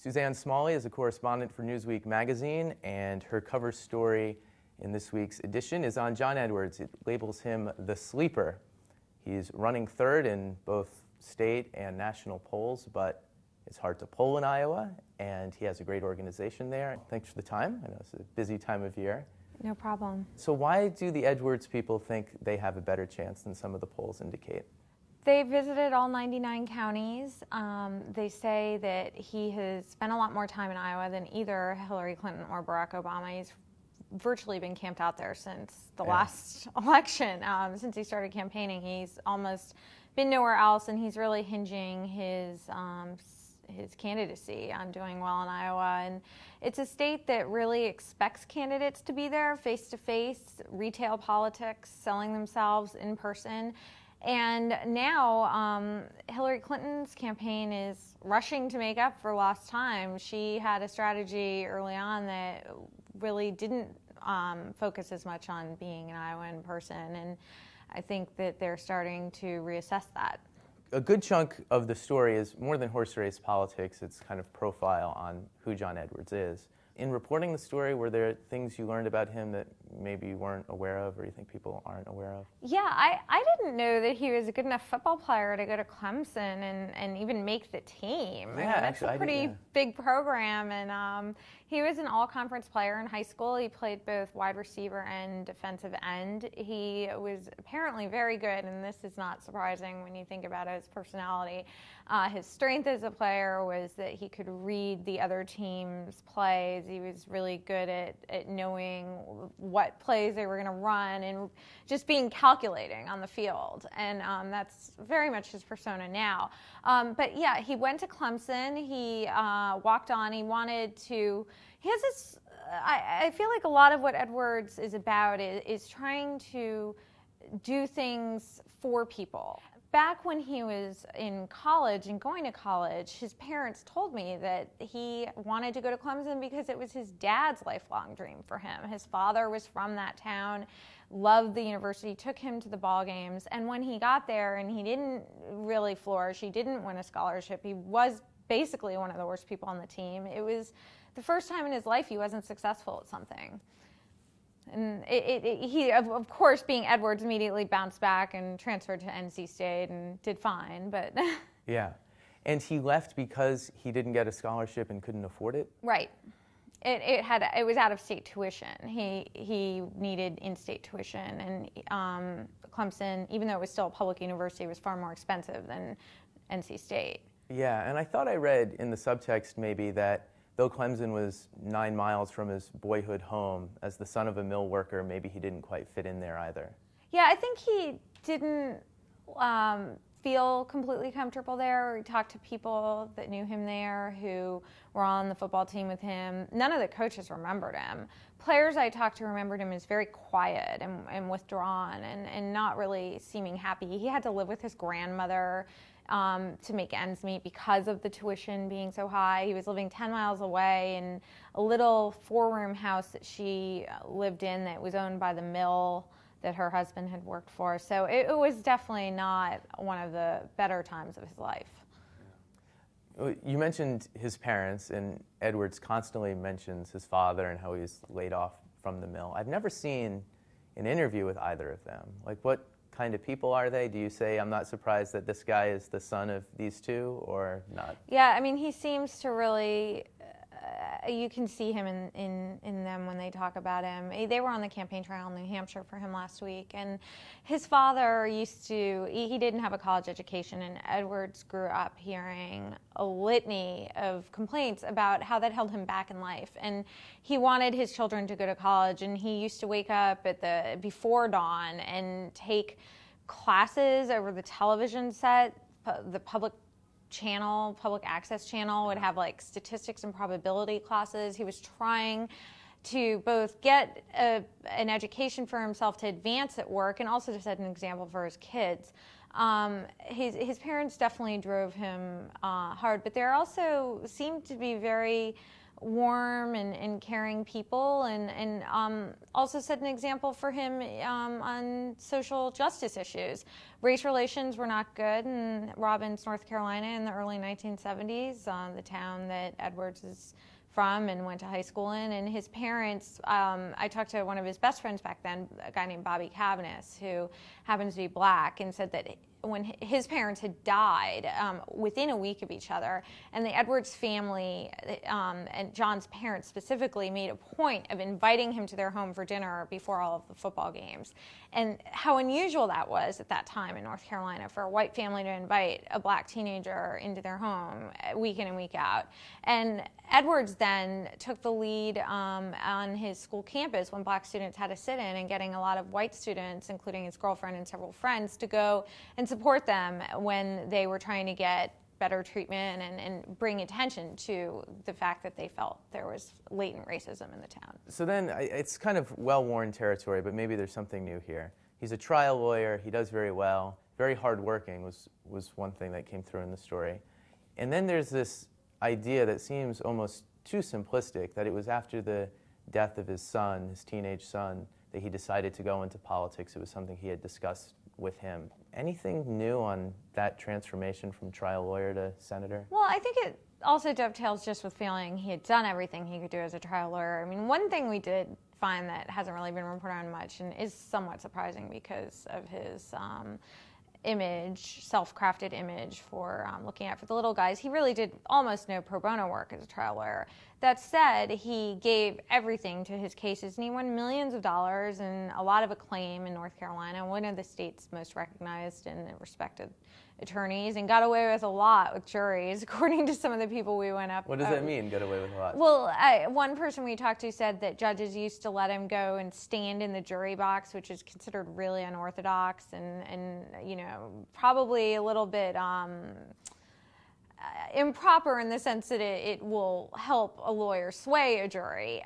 Suzanne Smalley is a correspondent for Newsweek magazine, and her cover story in this week's edition is on John Edwards. It labels him the sleeper. He's running third in both state and national polls, but it's hard to poll in Iowa, and he has a great organization there. Thanks for the time. I know it's a busy time of year. No problem. So why do the Edwards people think they have a better chance than some of the polls indicate? They visited all 99 counties. They say that he has spent a lot more time in Iowa than either Hillary Clinton or Barack Obama. He's virtually been camped out there since the last election. Since he started campaigning, he's almost been nowhere else, and he's really hinging his candidacy on doing well in Iowa. And it's a state that really expects candidates to be there face-to-face, retail politics, selling themselves in person. And now Hillary Clinton's campaign is rushing to make up for lost time. She had a strategy early on that really didn't focus as much on being in Iowa in person, and I think that they're starting to reassess that. A good chunk of the story is more than horse race politics. It's kind of profile on who John Edwards is. In reporting the story, were there things you learned about him that maybe you weren't aware of or you think people aren't aware of? Yeah, I didn't know that he was a good enough football player to go to Clemson and even make the team. Yeah, I mean, that's a pretty big program, and he was an all-conference player in high school. He played both wide receiver and defensive end. He was apparently very good, and this is not surprising when you think about his personality. His strength as a player was that he could read the other team's plays. He was really good at knowing what plays they were going to run and just being calculating on the field. And that's very much his persona now. But yeah, he went to Clemson. He walked on. He wanted to. He has this. I feel like a lot of what Edwards is about is trying to do things for people. Back when he was in college and going to college, his parents told me that he wanted to go to Clemson because it was his dad's lifelong dream for him. His father was from that town, loved the university, took him to the ball games, and when he got there and he didn't really flourish, he didn't win a scholarship, he was basically one of the worst people on the team. It was the first time in his life he wasn't successful at something. And he, of course, being Edwards, immediately bounced back and transferred to NC State and did fine. But yeah, and he left because he didn't get a scholarship and couldn't afford it. Right. It was out of state tuition. He needed in-state tuition, and Clemson, even though it was still a public university, was far more expensive than NC State. Yeah, and I thought I read in the subtext maybe that though Clemson was 9 miles from his boyhood home, as the son of a mill worker, maybe he didn't quite fit in there either. Yeah, I think he didn't feel completely comfortable there. We talked to people that knew him there who were on the football team with him. None of the coaches remembered him. Players I talked to remembered him as very quiet and withdrawn and not really seeming happy. He had to live with his grandmother to make ends meet because of the tuition being so high. He was living 10 miles away in a little 4-room house that she lived in that was owned by the mill that her husband had worked for. So it was definitely not one of the better times of his life. You mentioned his parents, and Edwards constantly mentions his father and how he was laid off from the mill. I've never seen an interview with either of them. Like, what kind of people are they? Do you say, I'm not surprised that this guy is the son of these two, or not? Yeah, I mean, he seems to really, you can see him in them when they talk about him. They were on the campaign trail in New Hampshire for him last week, and his father he didn't have a college education, and Edwards grew up hearing a litany of complaints about how that held him back in life, and he wanted his children to go to college, and he used to wake up before dawn and take classes over the television set, the public access channel would have like statistics and probability classes. He was trying to both get an education for himself to advance at work and also to set an example for his kids. His parents definitely drove him hard, but there also seemed to be very warm and caring people, and also set an example for him on social justice issues. Race relations were not good in Robbins, North Carolina in the early 1970s, the town that Edwards is from and went to high school in. And his parents, I talked to one of his best friends back then, a guy named Bobby Cavanis, who happens to be black, and said that when his parents had died within a week of each other, and the Edwards family and John's parents specifically made a point of inviting him to their home for dinner before all of the football games. And how unusual that was at that time in North Carolina for a white family to invite a black teenager into their home week in and week out. And Edwards then took the lead on his school campus when black students had a sit-in, and getting a lot of white students, including his girlfriend and several friends, to go and support them when they were trying to get better treatment and bring attention to the fact that they felt there was latent racism in the town. So then it's kind of well-worn territory, but maybe there's something new here. He's a trial lawyer. He does very well. Very hardworking was one thing that came through in the story. And then there's this idea that seems almost too simplistic, that it was after the death of his son, his teenage son, that he decided to go into politics. It was something he had discussed with him. Anything new on that transformation from trial lawyer to senator? Well, I think it also dovetails just with feeling he had done everything he could do as a trial lawyer. I mean, one thing we did find that hasn't really been reported on much and is somewhat surprising because of his image, self-crafted image for looking out for the little guys. He really did almost no pro bono work as a trial lawyer. That said, he gave everything to his cases, and he won millions of dollars and a lot of acclaim in North Carolina, one of the state's most recognized and respected attorneys, and got away with a lot with juries, according to some of the people we went up. What does that mean, get away with a lot? Well, one person we talked to said that judges used to let him go and stand in the jury box, which is considered really unorthodox and you know, probably a little bit improper in the sense that it will help a lawyer sway a jury,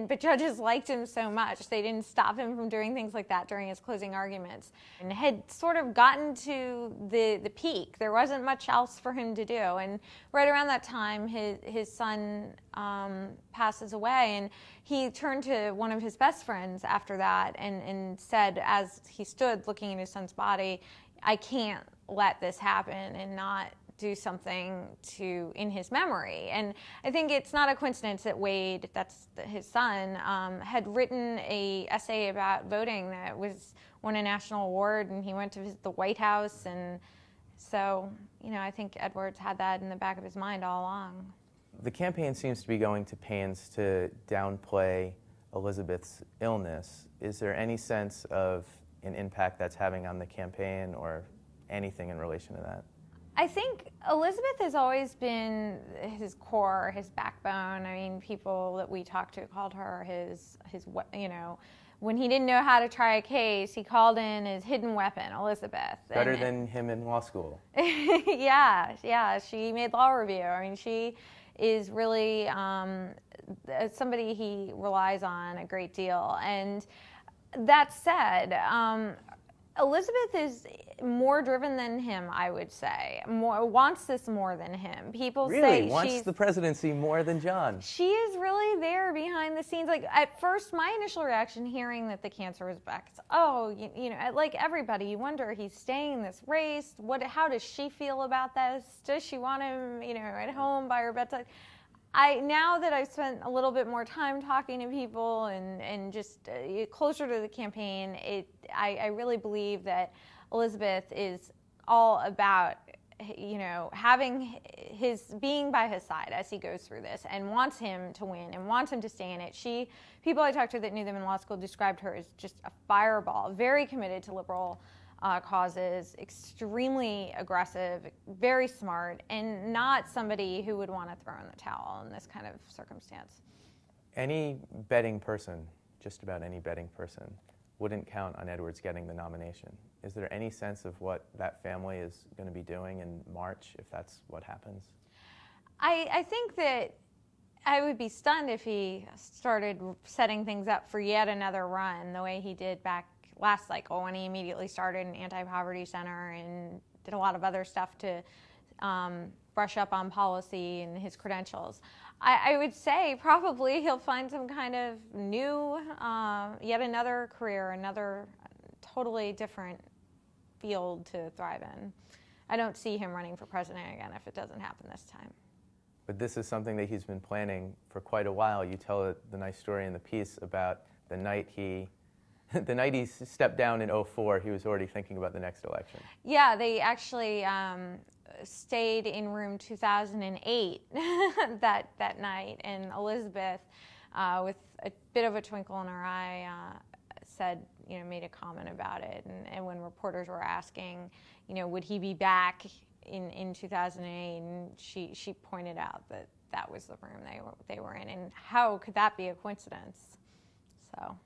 but judges liked him so much they didn't stop him from doing things like that during his closing arguments, and had sort of gotten to the peak. There wasn't much else for him to do, and right around that time his son passes away, and he turned to one of his best friends after that and said, as he stood looking at his son's body, I can't let this happen and not do something in his memory. And I think it's not a coincidence that Wade, that's his son, had written a essay about voting that won a national award, and he went to visit the White House. And so, you know, I think Edwards had that in the back of his mind all along. The campaign seems to be going to pains to downplay Elizabeth's illness. Is there any sense of an impact that's having on the campaign or anything in relation to that? I think Elizabeth has always been his core, his backbone. I mean, people that we talked to called her his you know, when he didn't know how to try a case, he called in his hidden weapon, Elizabeth. Better than him in law school. Yeah, she made law review. I mean, she is really somebody he relies on a great deal. And that said, Elizabeth is more driven than him, I would say. Wants this more than him. People really? Say wants the presidency more than John. She is really there behind the scenes. Like, at first, my initial reaction hearing that the cancer was back is, oh, you know, like everybody, you wonder, he's staying in this race. How does she feel about this? Does she want him, you know, at home by her bedside? Now that I've spent a little bit more time talking to people and just closer to the campaign, I really believe that Elizabeth is all about, you know, being by his side as he goes through this, and wants him to win and wants him to stay in it. People I talked to that knew them in law school described her as just a fireball, very committed to liberal causes, extremely aggressive, very smart, and not somebody who would want to throw in the towel in this kind of circumstance. Any betting person, just about any betting person, wouldn't count on Edwards getting the nomination. Is there any sense of what that family is going to be doing in March if that's what happens? I think that I would be stunned if he started setting things up for yet another run the way he did back last cycle, when he immediately started an anti-poverty center and did a lot of other stuff to brush up on policy and his credentials. I would say probably he'll find some kind of new, yet another career, another totally different field to thrive in. I don't see him running for president again if it doesn't happen this time. But this is something that he's been planning for quite a while. You tell the nice story in the piece about the night he stepped down in 2004, he was already thinking about the next election. Yeah, they actually stayed in room 2008 that night, and Elizabeth, with a bit of a twinkle in her eye, said, made a comment about it. And when reporters were asking, would he be back in 2008, and she pointed out that was the room they were in, and how could that be a coincidence? So.